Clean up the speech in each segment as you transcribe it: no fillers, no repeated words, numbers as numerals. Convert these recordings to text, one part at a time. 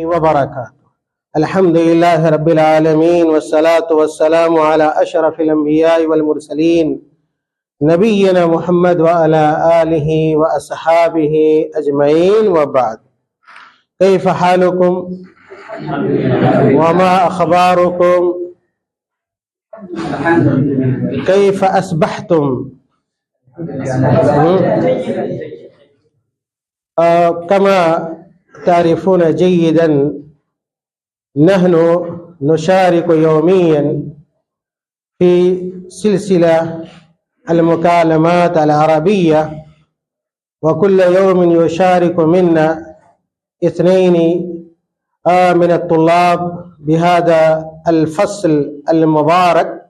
وبركاته. الحمد لله رب العالمين والصلاة والسلام على أشرف الأنبياء والمرسلين نبينا محمد وعلى آله وأصحابه أجمعين وبعد. كيف حالكم وما أخباركم؟ كيف أصبحتم؟ كما تعرفون جيدا نحن نشارك يوميا في سلسلة المكالمات العربية، وكل يوم يشارك منا 2 من الطلاب بهذا الفصل المبارك،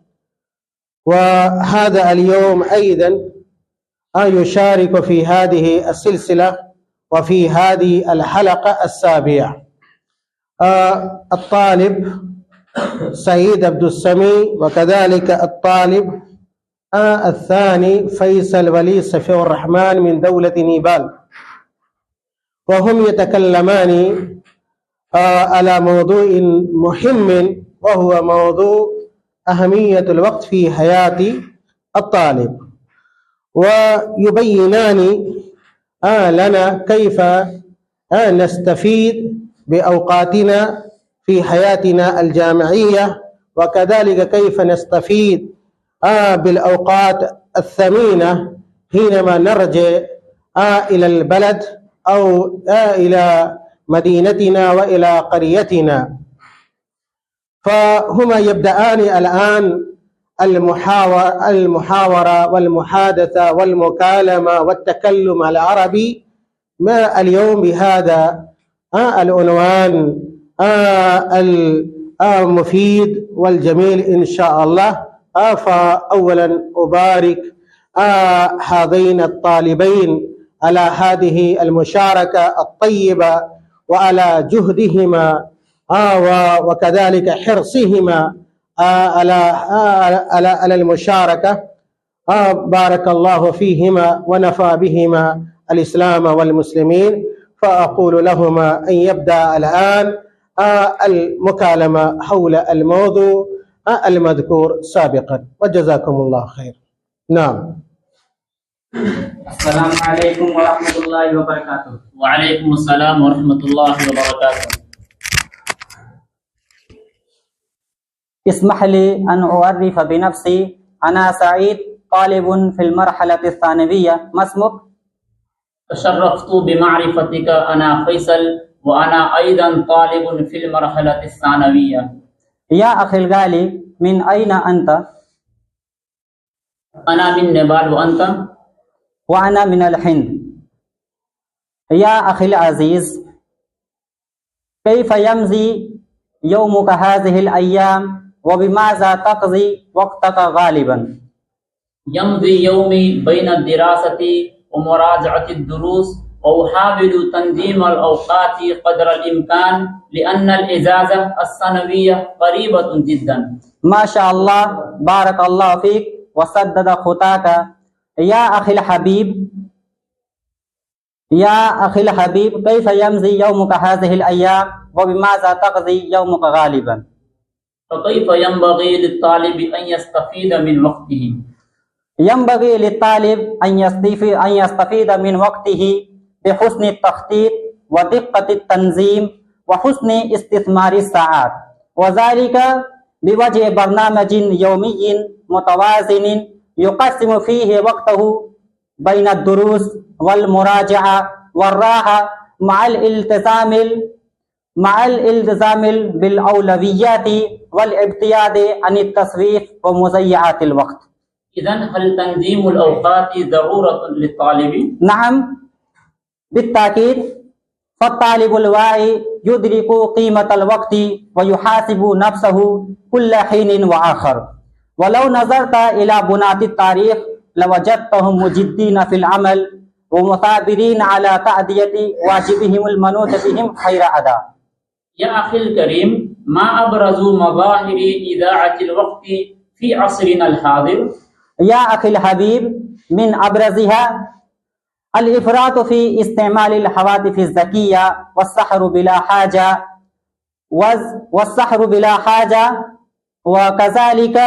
وهذا اليوم أيضا يشارك في هذه السلسلة وفي هذه الحلقة السابعة. الطالب سعيد عبد السميع، وكذلك الطالب الثاني فيصل ولي سفي الرحمن من دولة نيبال، وهم يتكلمان على موضوع مهم، وهو موضوع أهمية الوقت في حياة الطالب، ويبينان لنا كيف نستفيد بأوقاتنا في حياتنا الجامعية، وكذلك كيف نستفيد بالأوقات الثمينة حينما نرجع إلى البلد أو إلى مدينتنا وإلى قريتنا. فهما يبدأان الآن المحاورة والمحادثة والمكالمة والتكلم العربي مع اليوم بهذا العنوان المفيد والجميل إن شاء الله. فأولا أبارك هذين الطالبين على هذه المشاركة الطيبة وعلى جهدهما وكذلك حرصهما على المشاركة. بارك الله فيهما ونفع بهما الإسلام والمسلمين. فأقول لهما أن يبدأ الآن المكالمة حول الموضوع المذكور سابقا، وجزاكم الله خير. نعم. السلام عليكم ورحمة الله وبركاته. وعليكم السلام ورحمة الله وبركاته. اسمح لي أن أعرف بنفسي. أنا سعيد، طالب في المرحلة الثانوية. ما اسمك؟ تشرفت بمعرفتك. أنا فيصل، وأنا أيضا طالب في المرحلة الثانوية. يا أخي الغالي، من أين أنت؟ أنا من نيبال، وأنت؟ وأنا من الهند. يا أخي العزيز، كيف يمضي يومك هذه الأيام، وبماذا تقضي وقتك غالبا؟ يمضي يومي بين الدراسة ومراجعة الدروس، وأحاول تنظيم الأوقات قدر الإمكان، لأن الإجازة السنوية قريبة جدا. ما شاء الله، بارك الله فيك وسدد خطاك. يا أخي الحبيب، كيف يمضي يومك هذه الأيام، وبماذا تقضي يومك غالبا؟ فكيف ينبغي للطالب أن يستفيد من وقته؟ ينبغي للطالب أن يستفيد من وقته بحسن التخطيط ودقة التنظيم وحسن استثمار الساعات، وذلك بوجه برنامج يومي متوازن يقسم فيه وقته بين الدروس والمراجعة والراحة مع الالتزام بالأولويات والابتعاد عن التسويف ومضيعات الوقت. إذن هل تنظيم الأوقات ضرورة للطالب؟ نعم بالتأكيد، فالطالب الواعي يدرك قيمة الوقت ويحاسب نفسه كل حين وآخر. ولو نظرت إلى بناة التاريخ لوجدتهم مجدين في العمل ومثابرين على تأدية واجبهم المنوط بهم خير أداء. يا أخي الكريم، ما أبرز مظاهر إذاعة الوقت في عصرنا الحاضر؟ يا أخي الحبيب، من أبرزها الإفراط في استعمال الهواتف الذكية والسحر بلا حاجة والسحر بلا حاجة وكذلك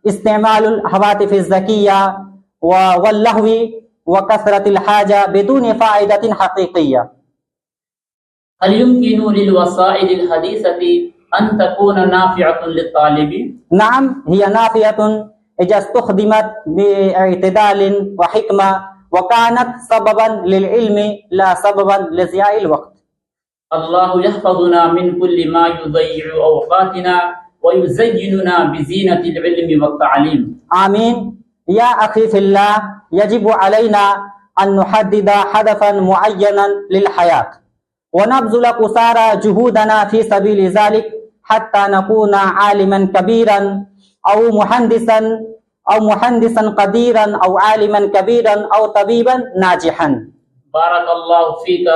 استعمال الهواتف الذكية واللهو وكثرة الحاجة بدون فائدة حقيقية. هل يمكن للوسائل الحديثة أن تكون نافعة للطالب؟ نعم، هي نافعة إذا استخدمت باعتدال وحكمة وكانت سببا للعلم لا سببا لضياع الوقت. الله يحفظنا من كل ما يضيع أوقاتنا ويزيننا بزينة العلم والتعليم. آمين. يا أخي في الله، يجب علينا أن نحدد هدفا معينا للحياة ونبذل قصارى جهودنا في سبيل ذلك حتى نكون عالما كبيرا أو مهندسا قديرا أو عالما كبيرا أو طبيبا ناجحا. بارك الله فيك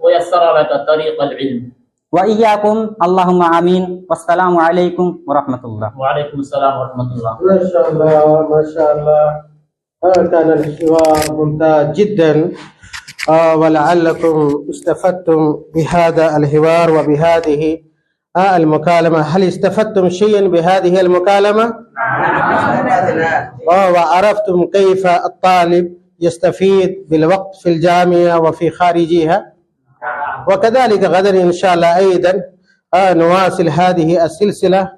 ويسر لك طريق العلم. وإياكم، اللهم آمين. والسلام عليكم ورحمة الله. وعليكم السلام ورحمة الله. ما شاء الله ما شاء الله. كان الحوار ممتاز جدا، ولعلكم استفدتم بهذا الحوار وبهذه المكالمة. هل استفدتم شيئا بهذه المكالمة؟ وعرفتم كيف الطالب يستفيد بالوقت في الجامعة وفي خارجها؟ وكذلك غدا إن شاء الله أيضا نواصل هذه السلسلة،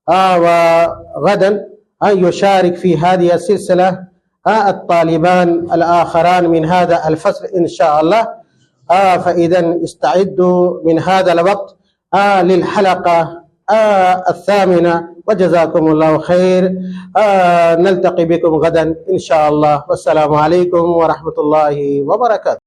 وغدا يشارك في هذه السلسلة الطالبان الآخران من هذا الفصل إن شاء الله. فإذا استعدوا من هذا الوقت للحلقة الثامنة، وجزاكم الله خير. نلتقي بكم غدا إن شاء الله، والسلام عليكم ورحمة الله وبركاته.